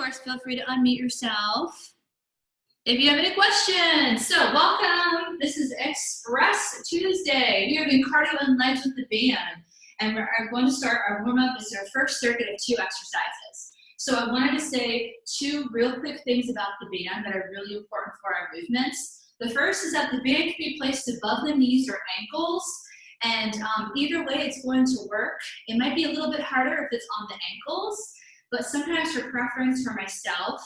course, feel free to unmute yourself if you have any questions. So welcome. This is Express Tuesday. We are doing cardio and legs with the band. And we're going to start our warm-up. This is our first circuit of 2 exercises. So I wanted to say 2 real quick things about the band that are really important for our movements. The first is that the band can be placed above the knees or ankles. And either way, it's going to work. It might be a little bit harder if it's on the ankles, but sometimes for preference for myself,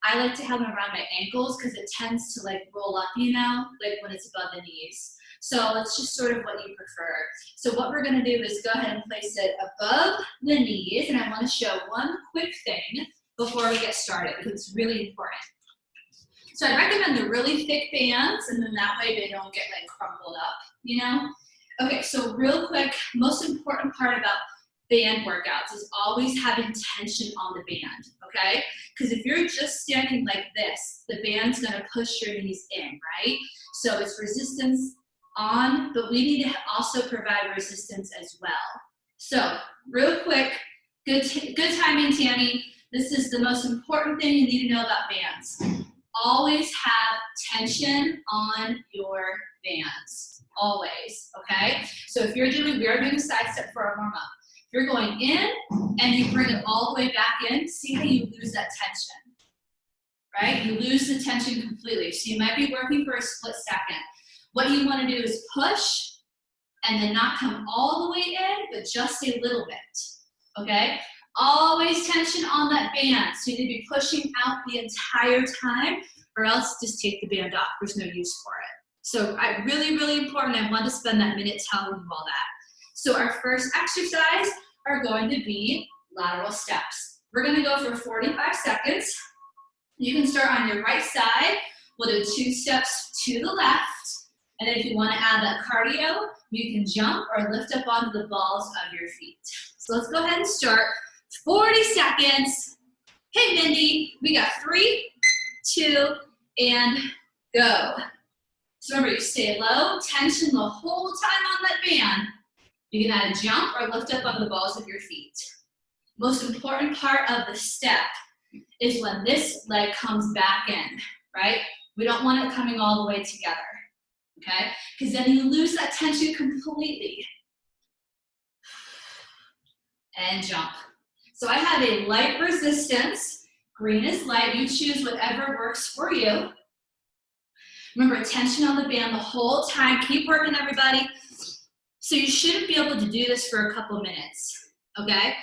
I like to have them around my ankles because it tends to like roll up, you know, like when it's above the knees. So it's just sort of what you prefer. So what we're gonna do is go ahead and place it above the knees, and I wanna show one quick thing before we get started because it's really important. So I recommend the really thick bands, and then that way they don't get like crumpled up, you know? Okay, so real quick, most important part about band workouts is always having tension on the band, okay? Because if you're just standing like this, the band's gonna push your knees in, right? So it's resistance on, but we need to also provide resistance as well. So real quick, good timing, Tammy. This is the most important thing you need to know about bands. Always have tension on your bands, always, okay? So if we are doing a side step for our warm-up. If you're going in and you bring it all the way back in, see how you lose that tension, right? You lose the tension completely. So you might be working for a split second. What you want to do is push and then not come all the way in, but just a little bit, okay? Always tension on that band. So you need to be pushing out the entire time, or else just take the band off. There's no use for it. So really, really important. I want to spend that minute telling you all that. So our first exercise are going to be lateral steps. We're going to go for 45 seconds. You can start on your right side. We'll do 2 steps to the left. And then if you want to add that cardio, you can jump or lift up onto the balls of your feet. So let's go ahead and start. 40 seconds. Hey, Mindy, we got 3, 2, and go. So remember, you stay low, tension the whole time on that band. You can add a jump or lift up on the balls of your feet. Most important part of the step is when this leg comes back in, right? We don't want it coming all the way together, okay? Because then you lose that tension completely. And jump. So I have a light resistance. Green is light. You choose whatever works for you. Remember, tension on the band the whole time. Keep working, everybody. So you shouldn't be able to do this for a couple minutes, okay?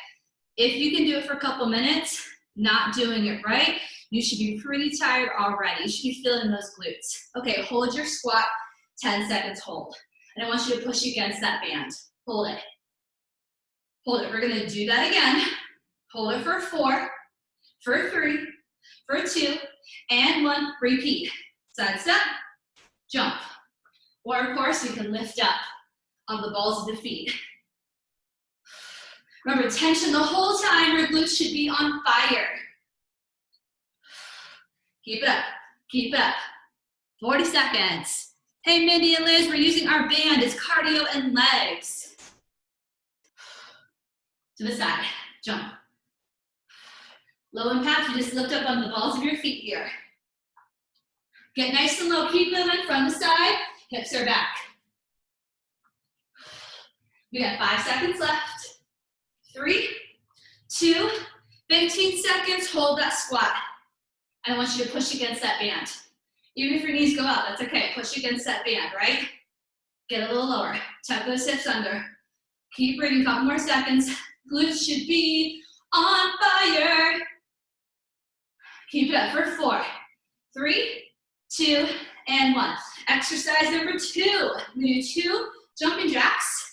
If you can do it for a couple minutes, not doing it right, you should be pretty tired already. You should be feeling those glutes. Okay, hold your squat, 10 seconds, hold. And I want you to push against that band. Hold it. Hold it. We're gonna do that again. Hold it for 4, for 3, for 2, and 1. Repeat. Side step, jump. Or of course, you can lift up on the balls of the feet. Remember, tension the whole time. Your glutes should be on fire. Keep it up. Keep it up. 40 seconds. Hey, Mindy and Liz, we're using our band. It's cardio and legs. To the side. Jump. Low impact. You just lift up on the balls of your feet here. Get nice and low. Keep moving from the side. Hips are back. We got 5 seconds left. 3, 2, 15 seconds. Hold that squat. I want you to push against that band. Even if your knees go out, that's okay. Push against that band, right? Get a little lower. Tuck those hips under. Keep breathing. Couple more seconds. Glutes should be on fire. Keep it up for 4, 3, 2, and 1. Exercise number 2. We do 2 jumping jacks.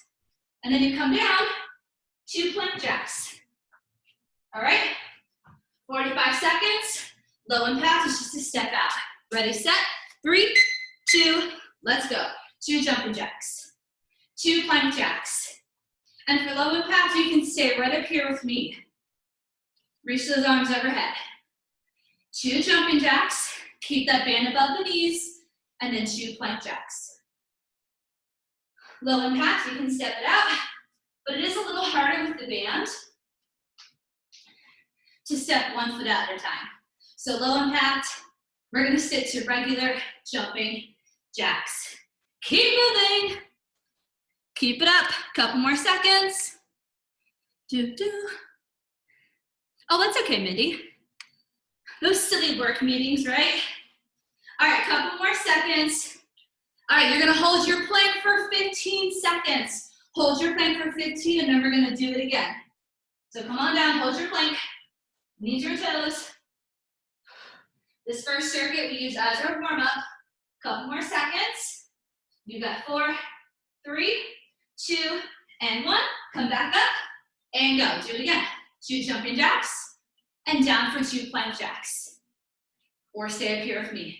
And then you come down, 2 plank jacks. All right? 45 seconds. Low impact is just a step out. Ready, set, 3, 2, let's go. 2 jumping jacks. 2 plank jacks. And for low impact, you can stay right up here with me. Reach those arms overhead. 2 jumping jacks. Keep that band above the knees. And then 2 plank jacks. Low impact, you can step it out, but it is a little harder with the band. to step 1 foot at a time. So low impact, we're gonna stick to regular jumping jacks. Keep moving. Keep it up, couple more seconds. Oh, that's okay, Mindy. Those silly work meetings, right? All right, couple more seconds. All right, you're gonna hold your plank for 15 seconds. Hold your plank for 15 and then we're gonna do it again. So come on down, hold your plank, knees your toes. This first circuit we use as our warm up. Couple more seconds. You got 4, 3, 2, and 1. Come back up and go. Do it again. 2 jumping jacks and down for 2 plank jacks. Or stay up here with me.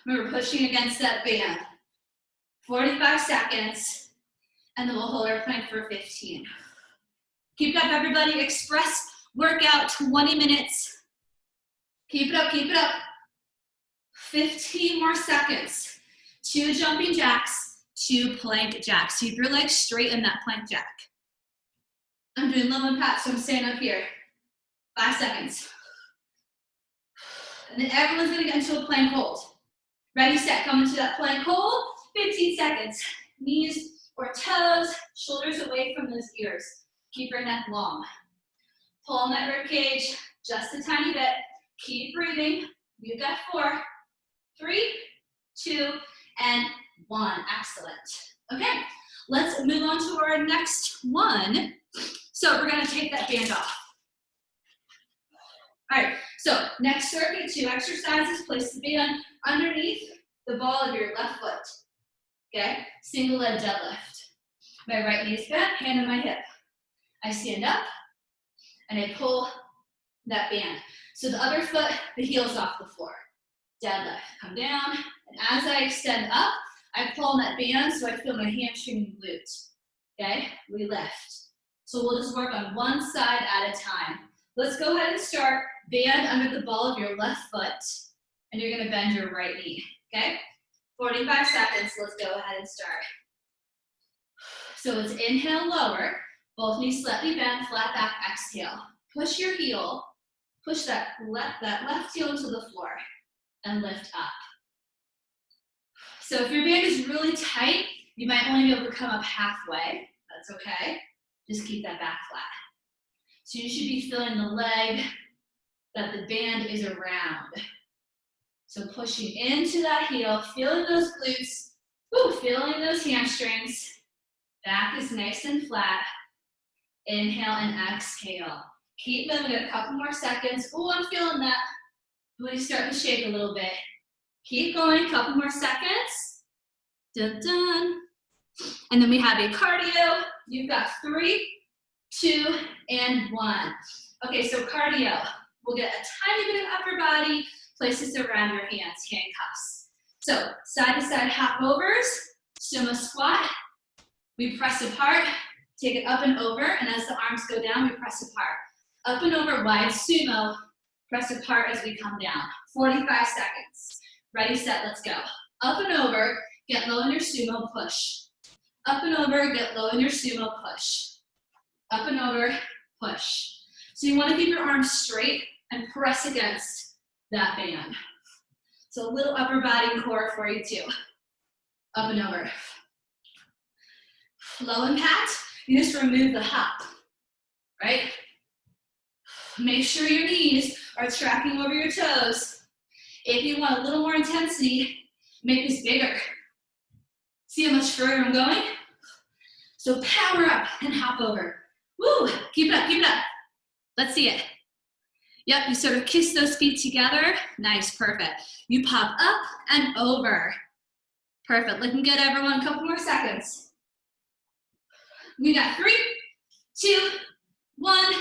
Remember, pushing against that band. 45 seconds, and then we'll hold our plank for 15. Keep it up, everybody. Express workout, 20 minutes. Keep it up, keep it up. 15 more seconds. 2 jumping jacks, 2 plank jacks. Keep your legs straight in that plank jack. I'm doing low impact, so I'm staying up here. 5 seconds. And then everyone's gonna get into a plank hold. Ready, set, come into that plank hold. 15 seconds. Knees or toes, shoulders away from those ears. Keep your neck long. Pull on that rib cage just a tiny bit. Keep breathing. You've got 4, 3, 2, and 1. Excellent. Okay, let's move on to our next one. So we're gonna take that band off. All right, so next circuit, 2 exercises. Place the band underneath the ball of your left foot. Okay, single leg deadlift. My right knee is bent, hand on my hip. I stand up and I pull that band. So the other foot, the heel's off the floor. Deadlift, come down, and as I extend up, I pull on that band so I feel my hamstring and glute. Okay, we lift. So we'll just work on one side at a time. Let's go ahead and start. Band under the ball of your left foot, and you're gonna bend your right knee, okay? 45 seconds, let's go ahead and start. So it's inhale, lower, both knees slightly bent, flat back, exhale. Push your heel, push that left heel into the floor, and lift up. So if your band is really tight, you might only be able to come up halfway. That's okay. Just keep that back flat. So you should be feeling the leg that the band is around. So pushing into that heel, feeling those glutes, feeling those hamstrings. Back is nice and flat. Inhale and exhale. Keep moving a couple more seconds. Oh, I'm feeling that. Booty start to shake a little bit. Keep going, couple more seconds. Dun, dun. And then we have a cardio. You've got 3, 2, and 1. Okay, so cardio. We'll get a tiny bit of upper body, place this around your hands, handcuffs. So side to side hop overs, sumo squat. We press apart, take it up and over, and as the arms go down, we press apart. Up and over, wide sumo, press apart as we come down. 45 seconds. Ready, set, let's go. Up and over, get low in your sumo, push. Up and over, get low in your sumo, push. Up and over, push. So you want to keep your arms straight and press against that band. So a little upper body and core for you too. Up and over. Low impact, you just remove the hop, right? Make sure your knees are tracking over your toes. If you want a little more intensity, make this bigger. See how much further I'm going? So power up and hop over. Woo, keep it up, keep it up. Let's see it. Yep, you sort of kiss those feet together. Nice, perfect. You pop up and over. Perfect, looking good, everyone. A couple more seconds. We got 3, 2, 1.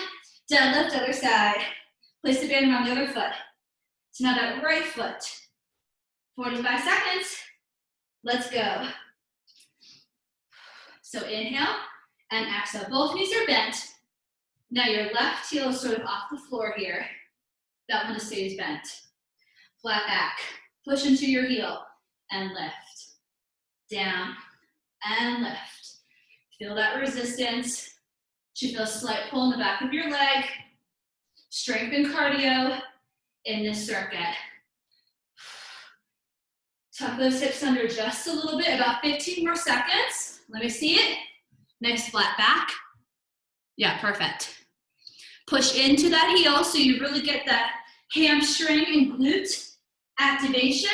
Deadlift, other side. Place the band around the other foot. So now that right foot. 45 seconds. Let's go. So inhale and exhale. Both knees are bent. Now your left heel is sort of off the floor here. That one stays bent. Flat back. Push into your heel and lift. Down and lift. Feel that resistance. Should feel a slight pull in the back of your leg. Strength and cardio in this circuit. Tuck those hips under just a little bit, about 15 more seconds. Let me see it. Nice flat back. Yeah, perfect. Push into that heel so you really get that hamstring and glute activation.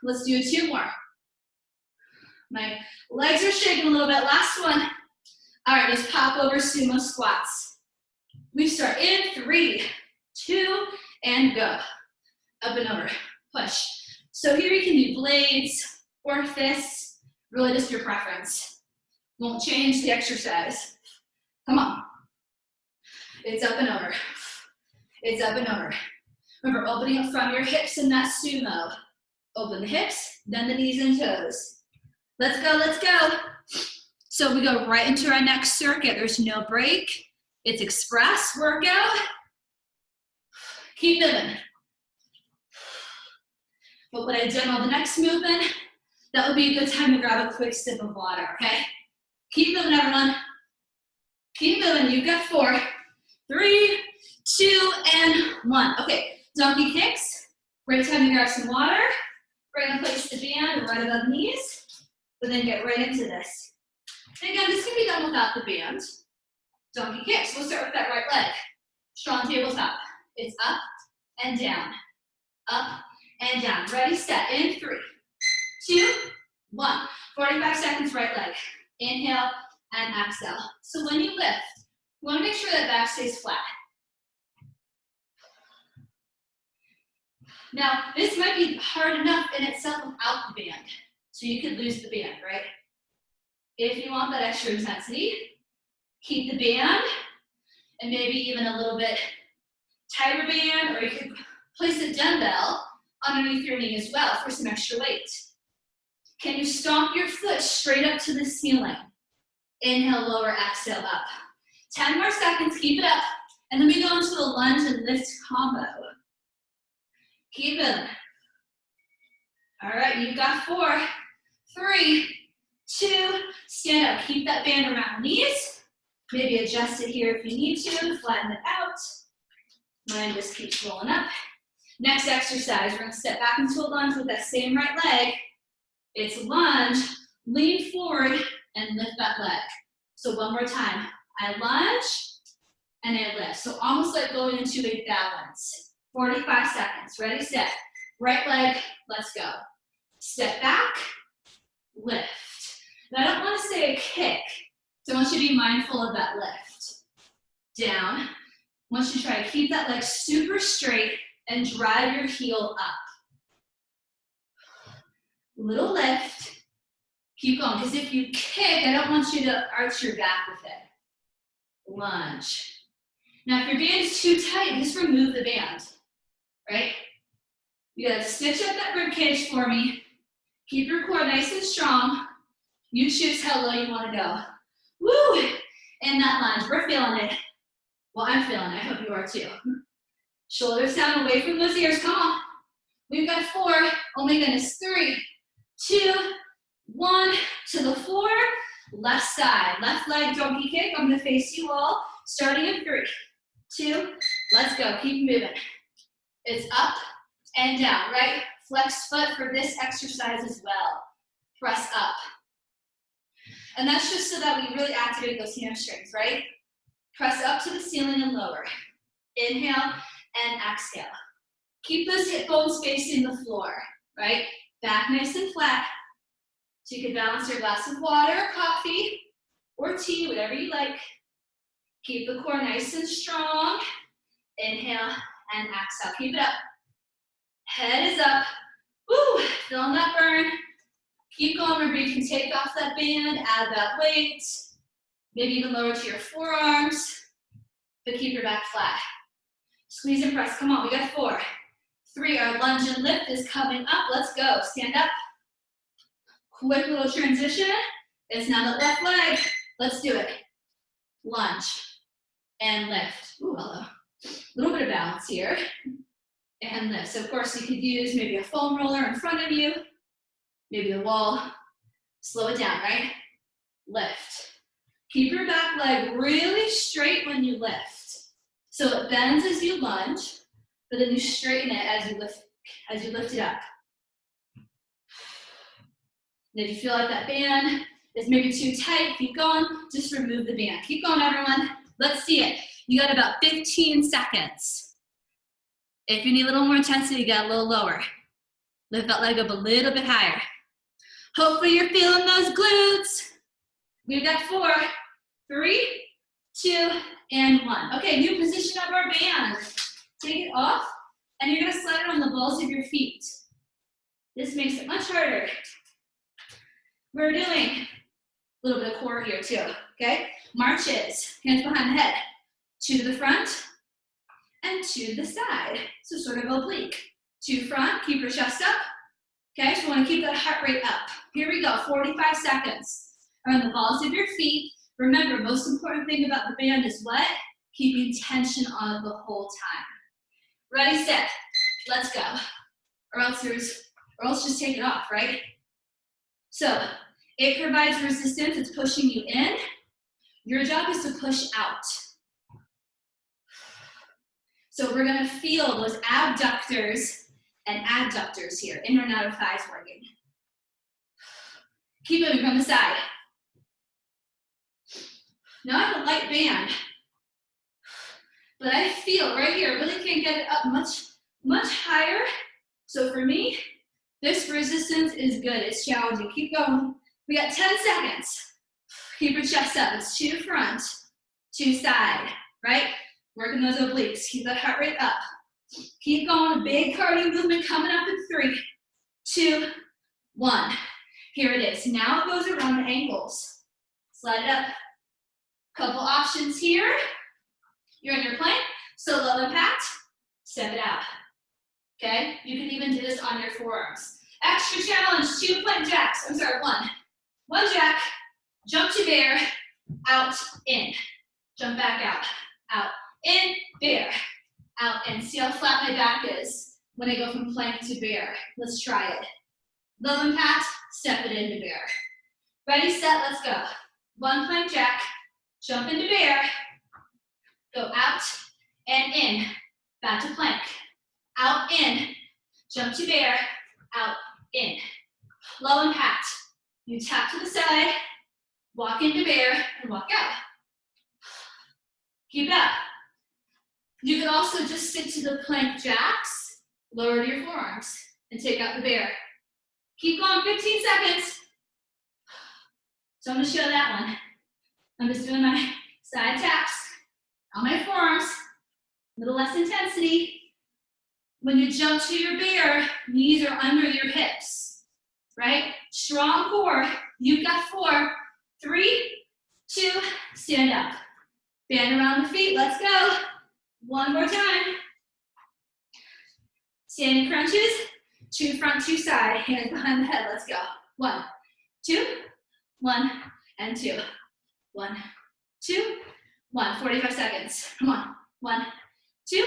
Let's do 2 more. My legs are shaking a little bit. Last one. All right, let's pop over sumo squats. We start in 3, 2, and go. Up and over, push. So here you can do blades or fists, really just your preference. Won't change the exercise. Come on. It's up and over. It's up and over. Remember, opening up from your hips in that sumo. Open the hips, then the knees and toes. Let's go, let's go. So we go right into our next circuit. There's no break. It's express workout. Keep moving. But when I demo the next movement, that would be a good time to grab a quick sip of water, okay? Keep moving, everyone. Keep moving. You've got 4, 3, 2, and 1. Okay, donkey kicks. Great time to grab some water. We're gonna place the band right above the knees, but then get right into this. And again, this can be done without the band. Donkey kicks. We'll start with that right leg. Strong tabletop. It's up and down. Up and down. Ready, set. In 3, 2, 1. 45 seconds, right leg. Inhale and exhale. So when you lift, you want to make sure that back stays flat. Now, this might be hard enough in itself without the band. So you could lose the band, right? If you want that extra intensity, keep the band and maybe even a little bit tighter band, or you could place a dumbbell underneath your knee as well for some extra weight. Can you stomp your foot straight up to the ceiling? Inhale, lower, exhale, up. 10 more seconds, keep it up. And then we go into the lunge and lift combo. Keep it. All right, you've got 4, 3, 2, stand up. Keep that band around the knees. Maybe adjust it here if you need to, flatten it out. Mine just keeps rolling up. Next exercise, we're gonna step back into a lunge with that same right leg. It's lunge, lean forward, and lift that leg. So one more time. I lunge, and I lift. So almost like going into a balance. 45 seconds. Ready, set. Right leg, let's go. Step back, lift. Now I don't want to say a kick, so I want you to be mindful of that lift. Down. I want you to try to keep that leg super straight and drive your heel up. Little lift. Keep going, because if you kick, I don't want you to arch your back with it. Lunge. Now, if your band is too tight, just remove the band, right? You gotta stitch up that rib cage for me. Keep your core nice and strong. You choose how low you wanna go. Woo! In that lunge, we're feeling it. Well, I'm feeling it, I hope you are too. Shoulders down, away from those ears, come on. We've got 4, oh my goodness, 3, 2, 1, to the floor, left side, left leg donkey kick. I'm gonna face you all, starting in 3, 2, let's go, keep moving. It's up and down, right? Flex foot for this exercise as well. Press up. And that's just so that we really activate those hamstrings, right? Press up to the ceiling and lower. Inhale and exhale. Keep those hip bones facing the floor, right? Back nice and flat. So you can balance your glass of water, coffee, or tea, whatever you like. Keep the core nice and strong. Inhale and exhale. Keep it up. Head is up. Woo! Feeling that burn. Keep going. Remember, you can take off that band, add that weight. Maybe even lower to your forearms. But keep your back flat. Squeeze and press. Come on, we got 4, 3. Our lunge and lift is coming up. Let's go. Stand up. Quick little transition. It's now the left leg. Let's do it. Lunge and lift. Ooh, hello. A little bit of balance here. And lift. So of course you could use maybe a foam roller in front of you. Maybe the wall. Slow it down, right? Lift. Keep your back leg really straight when you lift. So it bends as you lunge, but then you straighten it as you lift it up. And if you feel like that band is maybe too tight, keep going, just remove the band. Keep going, everyone. Let's see it. You got about 15 seconds. If you need a little more intensity, get a little lower. Lift that leg up a little bit higher. Hopefully you're feeling those glutes. We've got 4, 3, 2, and 1. Okay, new position of our band. Take it off, and you're gonna slide it on the balls of your feet. This makes it much harder. We're doing a little bit of core here too, okay? Marches, hands behind the head, 2 to the front, and 2 to the side. So sort of oblique. 2 front, keep your chest up. Okay, so we want to keep that heart rate up. Here we go, 45 seconds. Around the balls of your feet. Remember, most important thing about the band is what? Keeping tension on it the whole time. Ready, set, let's go. Or else just take it off, right? So it provides resistance, it's pushing you in. Your job is to push out. So we're gonna feel those abductors and adductors here, inner and outer thighs working. Keep moving from the side. Now I have a light band, but I feel right here, really can't get it up much higher. So for me, this resistance is good, it's challenging. Keep going. We got 10 seconds. Keep your chest up. It's 2 front, 2 side, right? Working those obliques. Keep that heart rate up. Keep going. Big cardio movement coming up in 3, 2, 1. Here it is. Now it goes around the ankles. Slide it up. Couple options here. You're in your plank. So low impact. Step it out. Okay? You can even do this on your forearms. Extra challenge. 2 plank jacks. I'm sorry, 1. 1 jack. Jump to bear. Out, in. Jump back out. Out, in, bear. Out, in. See how flat my back is when I go from plank to bear. Let's try it. Low impact, step it into bear. Ready, set, let's go. 1 plank jack, jump into bear, go out and in, back to plank. Out, in, jump to bear, out, in. Low impact, you tap to the side, walk into bear, and walk out. Keep it up. You can also just stick to the plank jacks, lower to your forearms, and take out the bear. Keep going, 15 seconds. So I'm gonna show that one. I'm just doing my side taps on my forearms, a little less intensity. When you jump to your bear, knees are under your hips, right? Strong core, you've got 4, 3, 2, stand up. Band around the feet, let's go. 1 more time. Standing crunches, 2 front, 2 side, hands behind the head, let's go. 1, 2, 1, and 2. 1, 2, 1, 45 seconds. Come on, 1, 2.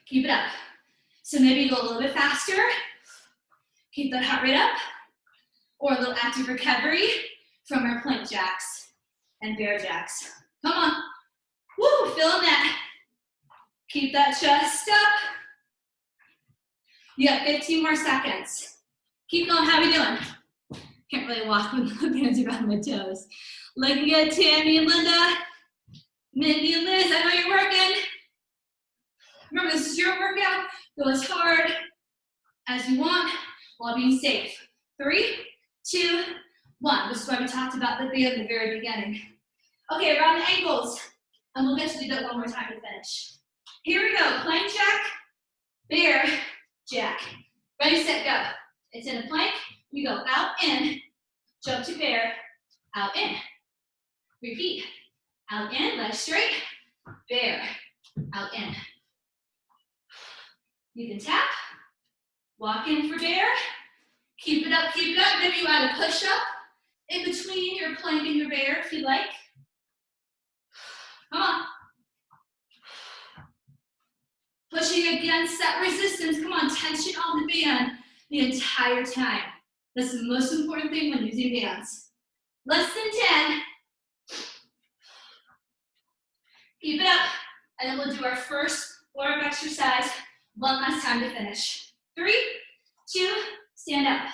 Keep it up. So maybe go a little bit faster. Keep that heart rate up. Or a little active recovery from our plank jacks and bear jacks. Come on. Woo, feeling that. Keep that chest up. You got 15 more seconds. Keep going, how are we doing? Can't really walk with the bands around my toes. Looking good, Tammy and Linda. Mindy and Liz, I know you're working. Remember, this is your workout. Go as hard as you want while being safe. 3, 2, 1. This is why we talked about the band at the very beginning. Okay, around the ankles. And we'll get to do that one more time to finish. Here we go. Plank jack, bear, jack. Ready, set, go. It's in a plank. We go out, in, jump to bear, out, in. Repeat. Out, in, legs straight, bear, out, in. You can tap, walk in for bear, keep it up, keep it up. Maybe you add a push up in between your plank and your bear if you like. Come on. Pushing against that resistance. Come on, tension on the band the entire time. That's the most important thing when using bands. Less than 10. Keep it up. And then we'll do our first warm-up exercise one last time to finish. 3, 2, stand up.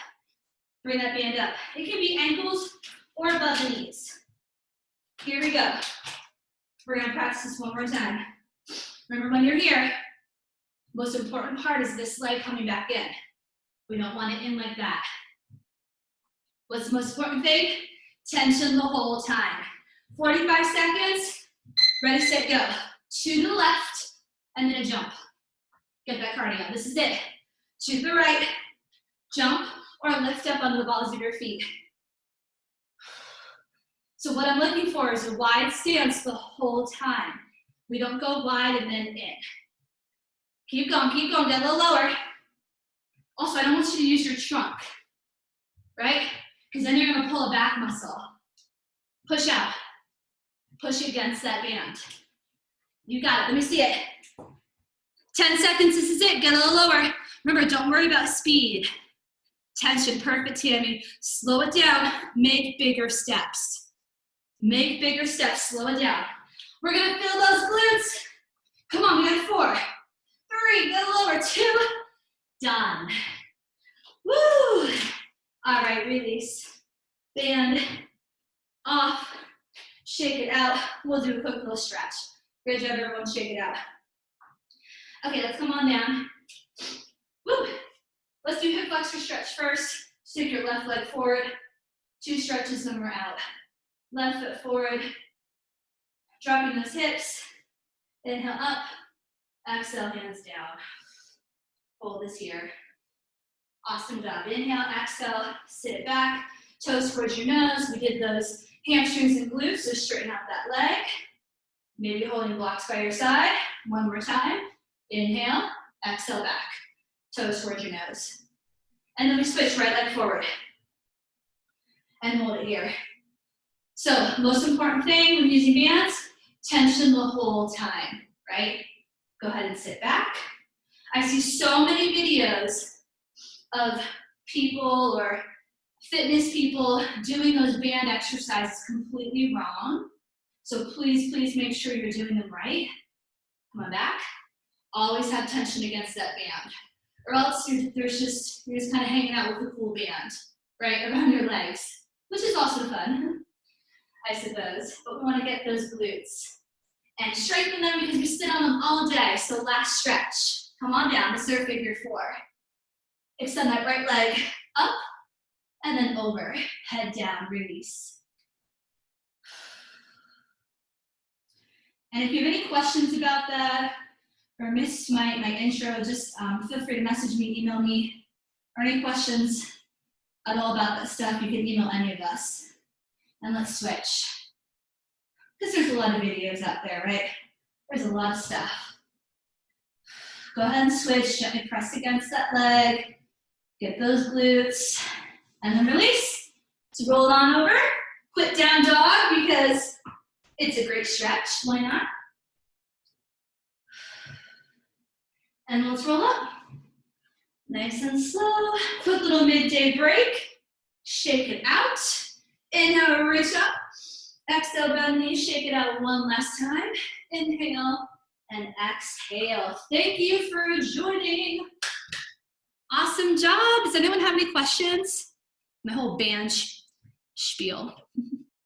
Bring that band up. It can be ankles or above the knees. Here we go. We're gonna practice this one more time. Remember when you're here, most important part is this leg coming back in. We don't want it in like that. What's the most important thing? Tension the whole time. 45 seconds, ready, set, go. To the left, and then a jump. Get that cardio, this is it. To the right, jump, or lift up onto the balls of your feet. So what I'm looking for is a wide stance the whole time. We don't go wide and then in. Keep going, get a little lower. Also, I don't want you to use your trunk, right? Because then you're gonna pull a back muscle. Push out, push against that band. You got it, let me see it. 10 seconds, this is it, get a little lower. Remember, don't worry about speed. Tension, perfect timing. Slow it down, make bigger steps. Make bigger steps, slow it down. We're gonna feel those glutes. Come on, we got 4, 3, get a little lower, 2, done. Woo! All right, release. Band off, shake it out. We'll do a quick little stretch. Great job, everyone, shake it out. Okay, let's come on down. Woo! Let's do hip flexor stretch first. Stick your left leg forward. 2 stretches, then we're out. Left foot forward. Dropping those hips. Inhale up. Exhale, hands down. Hold this here. Awesome job. Inhale, exhale, sit it back. Toes towards your nose. We did those hamstrings and glutes, so straighten out that leg. Maybe holding blocks by your side. One more time. Inhale, exhale back. Toes towards your nose. And then we switch right leg forward. And hold it here. So, most important thing when using bands, tension the whole time, right? Go ahead and sit back. I see so many videos of people or fitness people doing those band exercises completely wrong. So please, please make sure you're doing them right. Come on back. Always have tension against that band. Or else you're just kind of hanging out with a cool band, right, around your legs, which is also fun, I suppose. But we want to get those glutes and strengthen them because we sit on them all day. So last stretch. Come on down to surf figure 4. Extend that right leg up and then over. Head down, release. And if you have any questions about that or missed my intro, just feel free to message me, email me, or any questions at all about that stuff, you can email any of us. And let's switch. Because there's a lot of videos out there, right? There's a lot of stuff. Go ahead and switch, gently press against that leg, get those glutes, and then release. So roll it on over, quit down dog because it's a great stretch, why not? And let's roll up. Nice and slow, quick little midday break. Shake it out, inhale, reach up. Exhale, bend the knees, shake it out one last time. Inhale and exhale. Thank you for joining. Awesome job. Does anyone have any questions? My whole band spiel.